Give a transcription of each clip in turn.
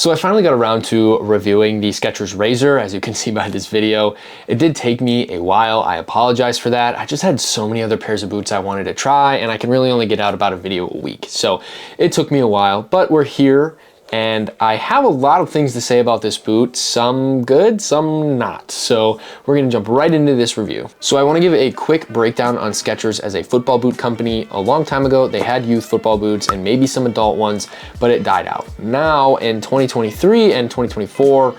So I finally got around to reviewing the Skechers Razor, as you can see by this video. It did take me a while. I apologize for that. I just had so many other pairs of boots I wanted to try, and I can really only get out about a video a week. So it took me a while, but we're here. And I have a lot of things to say about this boot, some good, some not. So we're gonna jump right into this review. So I wanna give a quick breakdown on Skechers as a football boot company. A long time ago, they had youth football boots and maybe some adult ones, but it died out. Now in 2023 and 2024,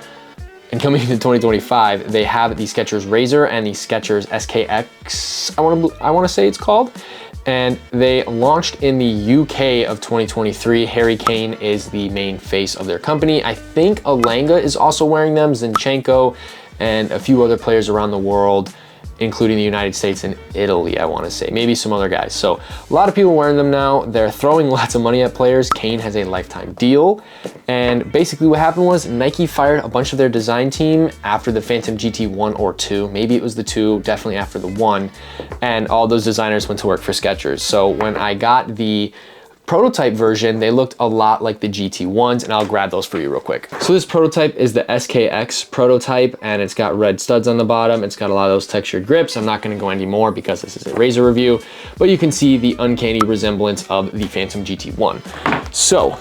and coming into 2025, they have the Skechers Razor and the Skechers SKX, I wanna say it's called. And they launched in the UK of 2023. Harry Kane is the main face of their company. I think Alanga is also wearing them, Zinchenko, and a few other players around the world, including the United States and Italy, I want to say, maybe some other guys. So a lot of people wearing them now. They're throwing lots of money at players. Kane has a lifetime deal. And basically what happened was Nike fired a bunch of their design team after the Phantom GT 1 or 2. Maybe it was the 2, definitely after the 1. And all those designers went to work for Skechers. So when I got the prototype version, they looked a lot like the GT1s, and I'll grab those for you real quick. So this prototype is the SKX prototype, and it's got red studs on the bottom. It's got a lot of those textured grips. I'm not gonna go any more because this is a Razor review, but you can see the uncanny resemblance of the Phantom GT1. So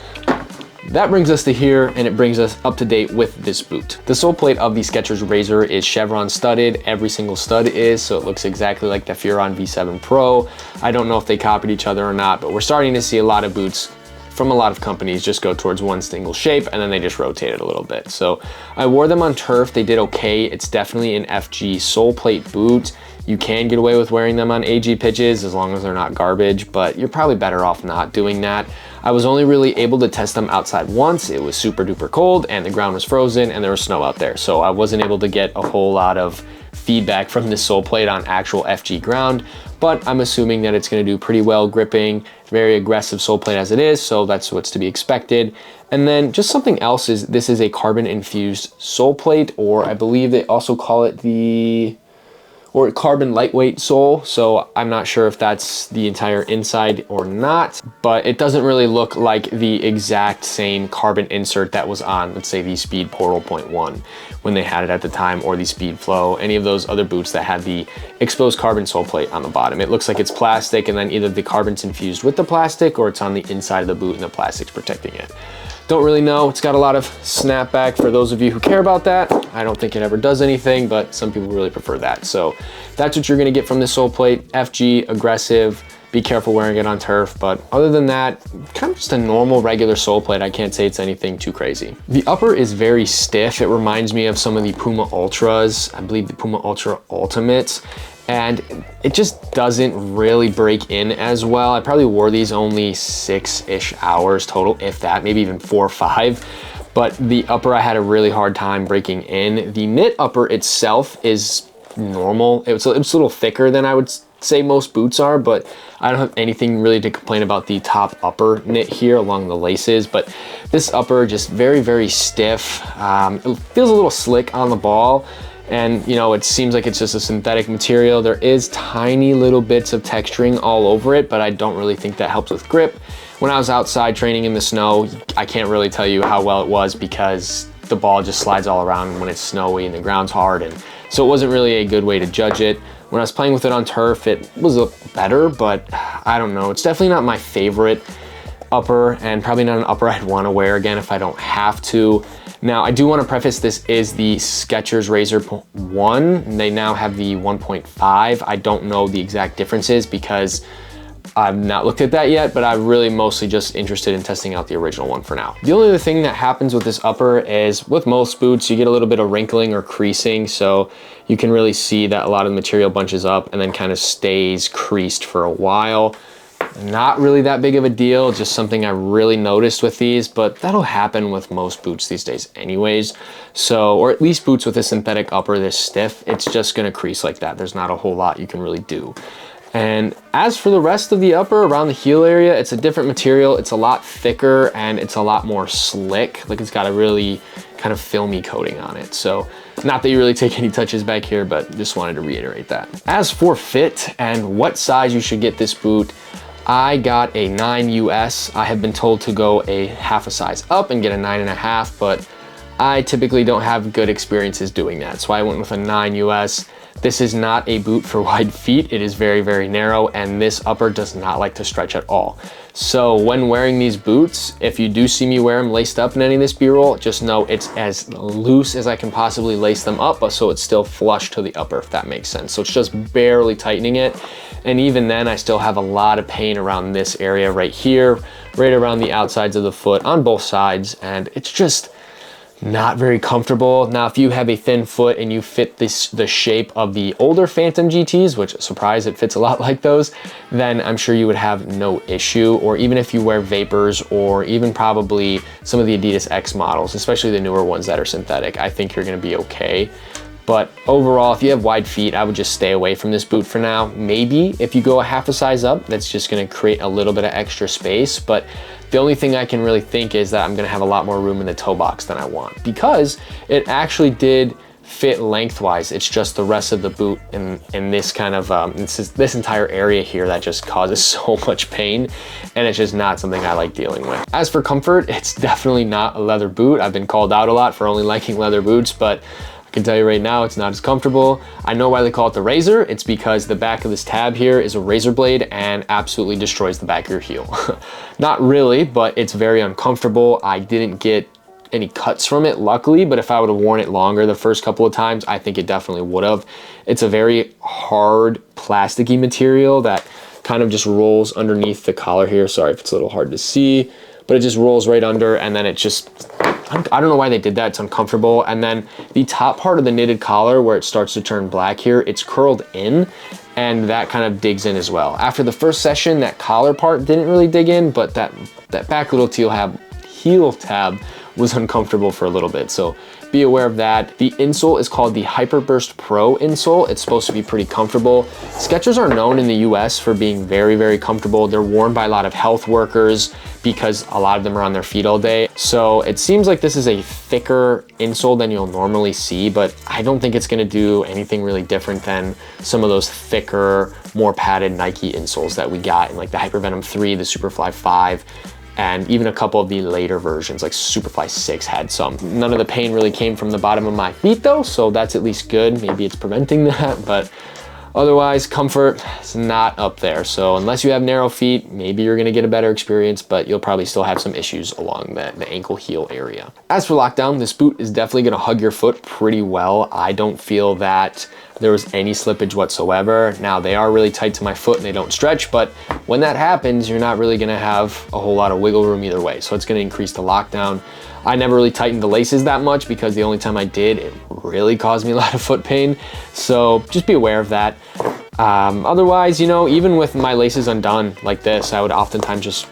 that brings us to here, and it brings us up to date with this boot. The sole plate of the Skechers Razor is chevron studded. Every single stud is, so it looks exactly like the Furon V7 Pro. I don't know if they copied each other or not, but we're starting to see a lot of boots from a lot of companies just go towards one single shape, and then they just rotate it a little bit. So I wore them on turf. They did okay. It's definitely an FG sole plate boot. You can get away with wearing them on AG pitches as long as they're not garbage, but you're probably better off not doing that. I was only really able to test them outside once. It was super duper cold and the ground was frozen and there was snow out there. So I wasn't able to get a whole lot of feedback from this sole plate on actual FG ground, but I'm assuming that it's gonna do pretty well gripping, very aggressive sole plate as it is, so that's what's to be expected. And then just something else is this is a carbon infused sole plate, or I believe they also call it or carbon lightweight sole. So I'm not sure if that's the entire inside or not, but it doesn't really look like the exact same carbon insert that was on, let's say, the Speed Portal 0.1 when they had it at the time, or the Speed Flow, any of those other boots that had the exposed carbon sole plate on the bottom. It looks like it's plastic, and then either the carbon's infused with the plastic or it's on the inside of the boot and the plastic's protecting it. Don't really know. It's got a lot of snapback for those of you who care about that. I don't think it ever does anything, but some people really prefer that. So that's what you're gonna get from this sole plate. FG, aggressive, be careful wearing it on turf. But other than that, kind of just a normal regular sole plate. I can't say it's anything too crazy. The upper is very stiff. It reminds me of some of the Puma Ultras. I believe the Puma Ultra Ultimates. And it just doesn't really break in as well. I probably wore these only 6-ish hours total, if that, maybe even 4 or 5. But the upper, I had a really hard time breaking in. The knit upper itself is normal. It's a little thicker than I would say most boots are, but I don't have anything really to complain about the top upper knit here along the laces. But this upper, just very, very stiff. It feels a little slick on the ball. And you know, it seems like it's just a synthetic material. There is tiny little bits of texturing all over it, but I don't really think that helps with grip. When I was outside training in the snow, I can't really tell you how well it was because the ball just slides all around when it's snowy and the ground's hard. And so it wasn't really a good way to judge it. When I was playing with it on turf, it was better, but I don't know. It's definitely not my favorite upper, and probably not an upper I'd want to wear again if I don't have to. Now, I do want to preface this is the Skechers Razor 1. They now have the 1.5. I don't know the exact differences because I've not looked at that yet, but I'm really mostly just interested in testing out the original one for now. The only other thing that happens with this upper is with most boots, you get a little bit of wrinkling or creasing. So you can really see that a lot of the material bunches up and then kind of stays creased for a while. Not really that big of a deal, just something I really noticed with these, but that'll happen with most boots these days anyways. So, or at least boots with a synthetic upper this stiff, it's just gonna crease like that. There's not a whole lot you can really do. And as for the rest of the upper around the heel area, it's a different material. It's a lot thicker and it's a lot more slick. Like it's got a really kind of filmy coating on it. So not that you really take any touches back here, but just wanted to reiterate that. As for fit and what size you should get this boot, I got a 9 US. I have been told to go a half a size up and get a 9.5, but I typically don't have good experiences doing that. So I went with a 9 US. This is not a boot for wide feet. It is very, very narrow, and this upper does not like to stretch at all. So when wearing these boots, if you do see me wear them laced up in any of this B-roll, just know it's as loose as I can possibly lace them up, but so it's still flush to the upper, if that makes sense. So it's just barely tightening it. And even then, I still have a lot of pain around this area right here, right around the outsides of the foot on both sides. And it's just not very comfortable. Now, if you have a thin foot and you fit the shape of the older Phantom GTs, which, surprise, it fits a lot like those, then I'm sure you would have no issue. Or even if you wear Vapors, or even probably some of the Adidas X models, especially the newer ones that are synthetic, I think you're gonna be okay. But overall, if you have wide feet, I would just stay away from this boot for now. Maybe if you go a half a size up, that's just gonna create a little bit of extra space. But the only thing I can really think is that I'm gonna have a lot more room in the toe box than I want, because it actually did fit lengthwise. It's just the rest of the boot in this kind of, this entire area here that just causes so much pain, and it's just not something I like dealing with. As for comfort, it's definitely not a leather boot. I've been called out a lot for only liking leather boots, but I can tell you right now, it's not as comfortable. I know why they call it the Razor. It's because the back of this tab here is a razor blade and absolutely destroys the back of your heel. Not really, but it's very uncomfortable. I didn't get any cuts from it, luckily, but if I would have worn it longer the first couple of times, I think it definitely would have. It's a very hard, plasticky material that kind of just rolls underneath the collar here. Sorry if it's a little hard to see, but it just rolls right under, and then it just, I don't know why they did that. It's uncomfortable. And then the top part of the knitted collar where it starts to turn black here, it's curled in, and that kind of digs in as well. After the first session, that collar part didn't really dig in, but that back little heel tab was uncomfortable for a little bit. So be aware of that. The insole is called the Hyperburst Pro insole. It's supposed to be pretty comfortable. Skechers are known in the US for being very, very comfortable. They're worn by a lot of health workers because a lot of them are on their feet all day. So it seems like this is a thicker insole than you'll normally see, but I don't think it's gonna do anything really different than some of those thicker, more padded Nike insoles that we got in like the Hypervenom 3, the Superfly 5, and even a couple of the later versions like Superfly 6 had some. None of the pain really came from the bottom of my feet though, so that's at least good. Maybe it's preventing that, but otherwise comfort is not up there. So unless you have narrow feet, maybe you're gonna get a better experience, but you'll probably still have some issues along the ankle heel area. As for lockdown, this boot is definitely gonna hug your foot pretty well. I don't feel that there was any slippage whatsoever. Now they are really tight to my foot and they don't stretch, but when that happens, you're not really gonna have a whole lot of wiggle room either way. So it's gonna increase the lockdown. I never really tightened the laces that much because the only time I did, it really caused me a lot of foot pain. So just be aware of that. Otherwise, you know, even with my laces undone like this, I would oftentimes just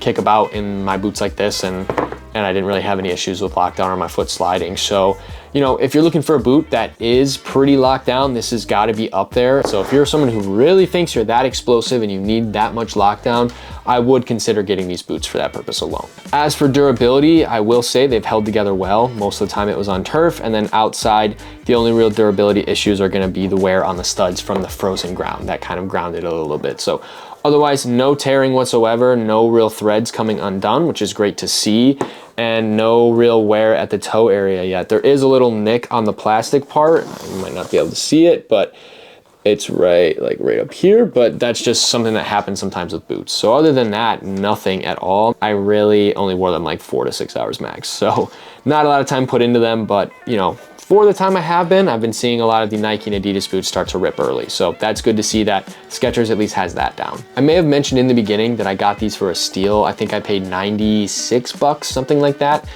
kick about in my boots like this, and I didn't really have any issues with lockdown or my foot sliding. So, you know, if you're looking for a boot that is pretty locked down, this has got to be up there. So if you're someone who really thinks you're that explosive and you need that much lockdown, I would consider getting these boots for that purpose alone. As for durability, I will say they've held together well. Most of the time it was on turf, and then outside, the only real durability issues are going to be the wear on the studs from the frozen ground. That kind of grounded a little bit. So otherwise, no tearing whatsoever, no real threads coming undone, which is great to see, and no real wear at the toe area yet. There is a little nick on the plastic part. You might not be able to see it, but it's right up here, but that's just something that happens sometimes with boots. So other than that, nothing at all. I really only wore them like 4 to 6 hours max. So not a lot of time put into them, but you know, for the time I've been seeing a lot of the Nike and Adidas boots start to rip early. So that's good to see that Skechers at least has that down. I may have mentioned in the beginning that I got these for a steal. I think I paid 96 bucks, something like that,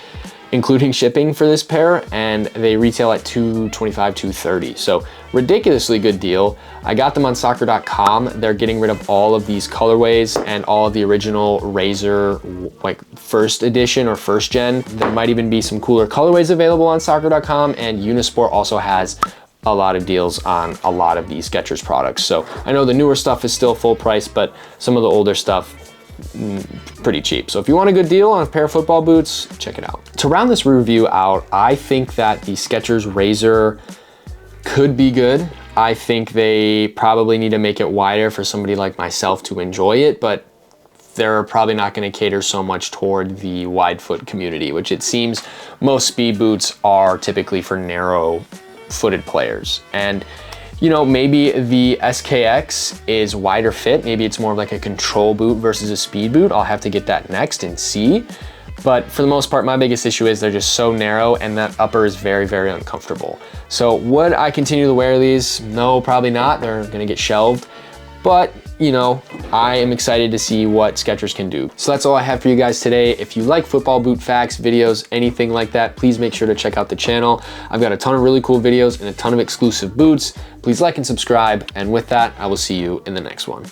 including shipping for this pair, and they retail at $225, $230. So ridiculously good deal. I got them on soccer.com. They're getting rid of all of these colorways and all of the original Razor, like first edition or first gen. There might even be some cooler colorways available on soccer.com, and Unisport also has a lot of deals on a lot of these Skechers products. So I know the newer stuff is still full price, but some of the older stuff, pretty cheap. So if you want a good deal on a pair of football boots, check it out. To round this review out, I think that the Skechers Razor could be good. I think they probably need to make it wider for somebody like myself to enjoy it, but they're probably not going to cater so much toward the wide foot community, which it seems most speed boots are typically for narrow footed players. And you know, maybe the SKX is wider fit. Maybe it's more of like a control boot versus a speed boot. I'll have to get that next and see. But for the most part, my biggest issue is they're just so narrow and that upper is very, very uncomfortable. So would I continue to wear these? No, probably not. They're gonna get shelved. But, you know, I am excited to see what Skechers can do. So that's all I have for you guys today. If you like football boot facts, videos, anything like that, please make sure to check out the channel. I've got a ton of really cool videos and a ton of exclusive boots. Please like and subscribe. And with that, I will see you in the next one.